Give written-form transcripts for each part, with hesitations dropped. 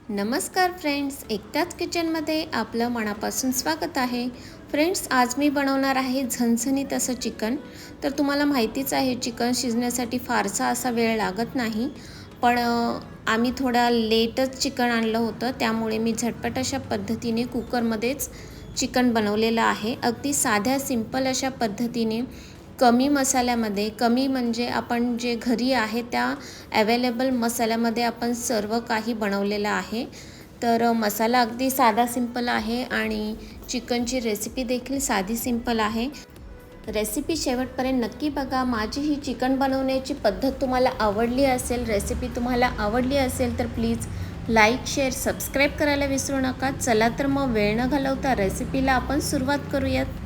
नमस्कार फ्रेंड्स, एकताच किचनमध्ये आपलं मनापासून स्वागत आहे. फ्रेंड्स, आज मी बनवणार आहे झणझणीत असं चिकन. तर तुम्हाला माहितीच आहे, चिकन शिजण्यासाठी फारसा असा वेळ लागत नाही. पण आम्ही थोडा लेटच चिकन आणलं होतं, त्यामुळे मी झटपट अशा पद्धतीने कुकरमध्येच चिकन बनवलेलं आहे. अगदी साध्या सिंपल अशा पद्धतीने कमी मसाल्यामध्ये, कमी म्हणजे आपण जे घरी आहे त्या अवेलेबल मसाल्यामध्ये आपण सर्व काही बनवलेलं आहे. तर मसाला अगदी साधा सिंपल आहे आणि चिकनची रेसिपी देखील साधी सिंपल आहे. रेसिपी शेवटपर्यंत नक्की बघा. माझी ही चिकन बनवण्याची पद्धत तुम्हाला आवडली असेल, रेसिपी तुम्हाला आवडली असेल तर प्लीज लाईक, शेअर, सबस्क्राईब करायला विसरू नका. चला तर मग वेळ न घालवता रेसिपीला आपण सुरुवात करूयात.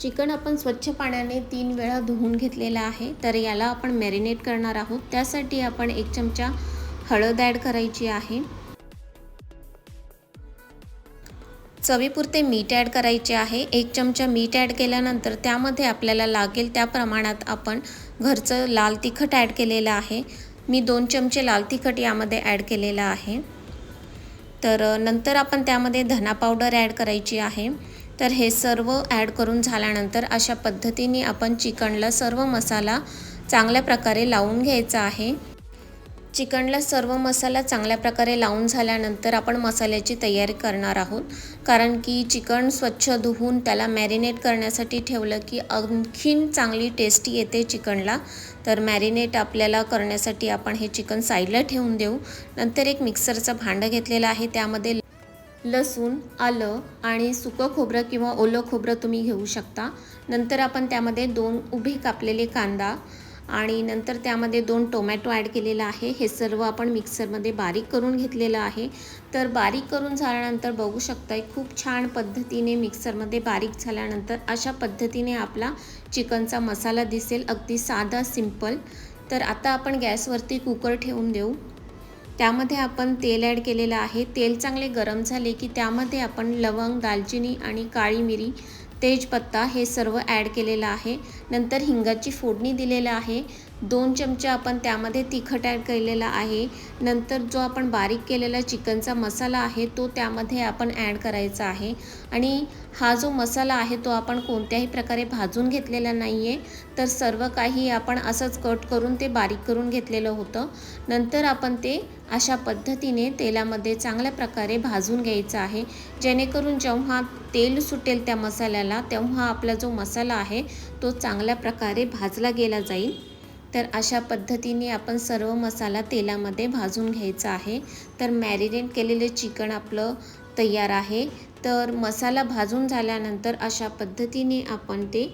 चिकन आपण स्वच्छ पाण्याने 3 वेळा धुवून घेतलेलं आहे. तर याला आपण मॅरिनेट करणार आहोत. त्यासाठी आपण 1 चमचा हळद ॲड करायची आहे. चवीपुरते मीठ ॲड करायचे आहे. 1 चमचा मीठ ॲड केल्यानंतर त्यामध्ये आपल्याला लागेल त्या प्रमाणात आपण घरचं लाल तिखट ॲड केलेलं आहे. मी 2 चमचे लाल तिखट यामध्ये ॲड केलेलं आहे. तर नंतर आपण त्यामध्ये धना पावडर ॲड करायची आहे. तर हे सर्व ॲड करून झाल्यानंतर अशा पद्धतीने आपण चिकनला सर्व मसाला चांगल्या प्रकारे लावून घ्यायचा आहे. चिकनला सर्व मसाला चांगल्या प्रकारे लावून झाल्यानंतर आपण मसाल्याची तयारी करणार आहोत. कारण की चिकन स्वच्छ धुवून त्याला मॅरिनेट करण्यासाठी ठेवलं की आणखीन चांगली टेस्टी येते चिकनला. तर मॅरिनेट आपल्याला करण्यासाठी आपण हे चिकन साईडला ठेवून देऊ. नंतर एक मिक्सरचं भांडं घेतलेलं आहे. त्यामध्ये लसूण, आलं आणि सुकं खोबरं किंवा ओलं खोबरं तुम्ही घेऊ शकता. नंतर आपण त्यामध्ये 2 उभे कापलेले कांदा आणि नंतर त्यामध्ये 2 टोमॅटो ॲड केलेला आहे. हे सर्व आपण मिक्सरमध्ये बारीक करून घेतलेलं आहे. तर बारीक करून झाल्यानंतर बघू शकताय खूप छान पद्धतीने मिक्सरमध्ये बारीक झाल्यानंतर अशा पद्धतीने आपला चिकनचा मसाला दिसेल, अगदी साधा सिंपल. तर आता आपण गॅसवरती कुकर ठेवून देऊ. त्यामध्ये आपण तेल ॲड केलेलं आहे. तेल चांगले गरम झाले की त्यामध्ये आपण लवंग, दालचिनी आणि काळी मिरी, तेजपत्ता हे सर्व ॲड केलेलं आहे. नंतर हिंगाची फोडणी दिलेलं आहे. 2 चमचे आपण त्यामध्ये तिखट ॲड केलेला आहे. नंतर जो आपण बारीक केलेला चिकनचा मसाला आहे तो त्यामध्ये आपण ॲड करायचा आहे. आणि हा जो मसाला आहे तो आपण कोणत्याही प्रकारे भाजून घेतलेला नाही आहे. तर सर्व काही आपण असंच कट करून ते बारीक करून घेतलेलं होतं. नंतर आपण ते अशा पद्धतीने तेलामध्ये चांगल्या प्रकारे भाजून घ्यायचं आहे. जेणेकरून जेव्हा तेल सुटेल त्या मसाल्याला तेव्हा आपला जो मसाला आहे तो चांगल्या प्रकारे भाजला गेला जाईल. तर अशा पद्धतीने आपण सर्व मसाला तेलामध्ये भाजून घ्यायचा आहे. तर मॅरिनेट केलेले चिकन आपलं तयार आहे. तर मसाला भाजून झाल्यानंतर अशा पद्धतीने आपण ते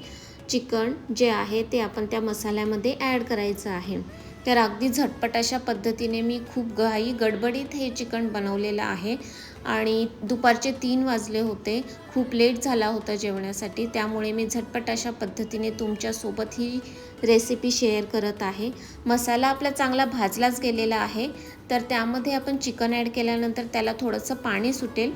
चिकन जे आहे ते आपण त्या मसाल्यामध्ये ॲड करायचं आहे. तर अगदी झटपट अशा पद्धतीने मी खूप गडबडीत हे चिकन बनवलेलं आहे. आणि दुपारचे 3 वाजले होते, खूप लेट झाला होता जेवणासाठी. त्यामुळे मी झटपट अशा पद्धतीने तुमच्यासोबत ही रेसिपी शेअर करत आहे. मसाला आपला चांगला भाजलाच गेलेला आहे. तर त्यामध्ये आपण चिकन ॲड केल्यानंतर त्याला थोडंसं पाणी सुटेल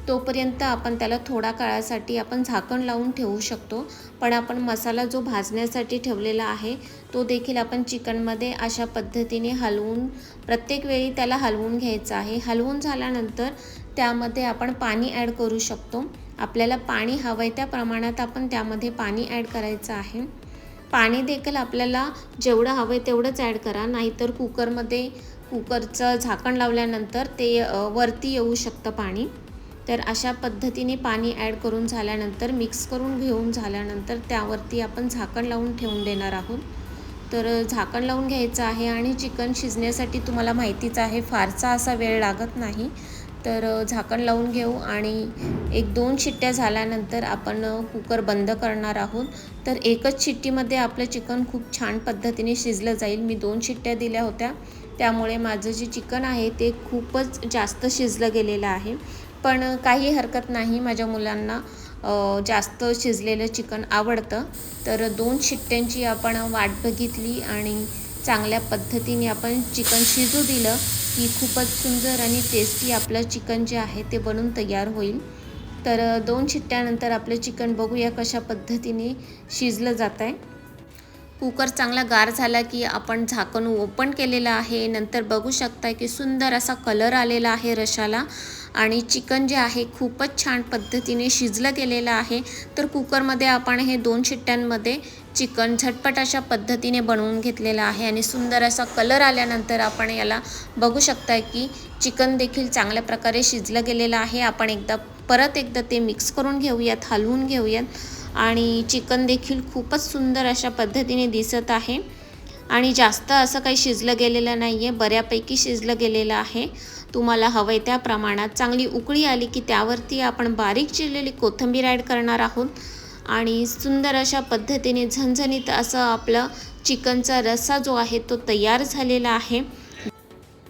तोपर्यंत आपण त्याला थोडा काळासाठी आपण झाकण लावून ठेवू शकतो. पण आपण मसाला जो भाजण्यासाठी ठेवलेला आहे तो देखील आपण चिकनमध्ये अशा पद्धतीने हलवून प्रत्येक वेळी त्याला हलवून घ्यायचं आहे. हलवून झाल्यानंतर त्यामध्ये आपण पाणी ॲड करू शकतो. आपल्याला पाणी हवं आहे त्या प्रमाणात आपण त्यामध्ये पाणी ॲड करायचं आहे. पाणी देखील आपल्याला जेवढं हवं आहे तेवढंच ॲड करा, नाहीतर कुकरचं झाकण लावल्यानंतर ते वरती येऊ शकतं पाणी. तर अशा पद्धतीने पाणी ॲड करून झाल्यानंतर मिक्स करून घेऊन झाल्यानंतर त्यावरती आपण झाकण लावून ठेवून देणार आहोत. तर झाकण लावून घ्यायचं आहे. आणि चिकन शिजण्यासाठी तुम्हाला माहितीच आहे फारसा असा वेळ लागत नाही. तर झाकण लावून घेऊ आणि 1-2 शिट्ट्या झाल्यानंतर आपण कुकर बंद करणार आहोत. तर एकच शिट्टीमध्ये आपलं चिकन खूप छान पद्धतीने शिजलं जाईल. मी 2 शिट्ट्या दिल्या होत्या, त्यामुळे माझं जे चिकन आहे ते खूपच जास्त शिजलं गेलेलं आहे. पण काही हरकत नाही, माझ्या मुलांना जास्त शिजलेलं चिकन आवडतं. तर 2 शिट्ट्यांची आपण वाट बघितली आणि चांगल्या पद्धतीने आपण चिकन शिजू दिलं की खूपच सुंदर आणि टेस्टी आपलं चिकन जे आहे ते बनून तयार होईल. तर 2 शिट्ट्यानंतर आपलं चिकन बघूया कशा पद्धतीने शिजलं जात आहे. कुकर चांगला गार झाला की आपण झाकण ओपन केलेलं आहे. नंतर बघू शकता की सुंदर असा कलर आलेला आहे रशाला आणि चिकन जे आहे खूपच छान पद्धतीने शिजलं गेलेलं आहे. तर कुकरमध्ये आपण हे 2 शिट्ट्यांमध्ये चिकन झटपट अशा पद्धतीने बनवून घेतलेलं आहे आणि सुंदर असा कलर आल्यानंतर आपण याला बघू शकता की चिकन देखील चांगल्या प्रकारे शिजलं गेलेलं आहे. आपण परत एकदा ते मिक्स करून घेऊयात, हलवून घेऊयात आणि चिकन देखील खूपच सुंदर अशा पद्धतीने दिसत आहे आणि जास्त असं काही शिजलं गेलेलं नाही आहे, बऱ्यापैकी शिजलं गेलेलं आहे. तुम्हाला हवंय त्या प्रमाणात. चांगली उकळी आली की त्यावरती आपण बारीक चिरलेली कोथिंबीर ॲड करणार आहोत आणि सुंदर अशा पद्धतीने झणझणीत असं आपलं चिकनचा रस्सा जो आहे तो तयार झालेला आहे.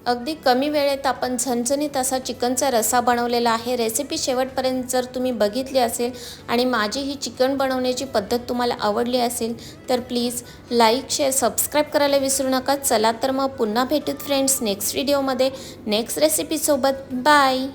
अगदी कमी वेळेत आपण झणझणीत असा चिकनचा रस्सा बनवलेला आहे. रेसिपी शेवटपर्यंत जर तुम्ही बघितली असेल आणि माझी ही चिकन बनवण्याची पद्धत तुम्हाला आवडली असेल तर प्लीज लाईक, शेअर, सबस्क्राईब करायला विसरू नका. चला तर मग पुन्हा भेटूत फ्रेंड्स नेक्स्ट व्हिडिओमध्ये नेक्स्ट रेसिपीसोबत. बाय.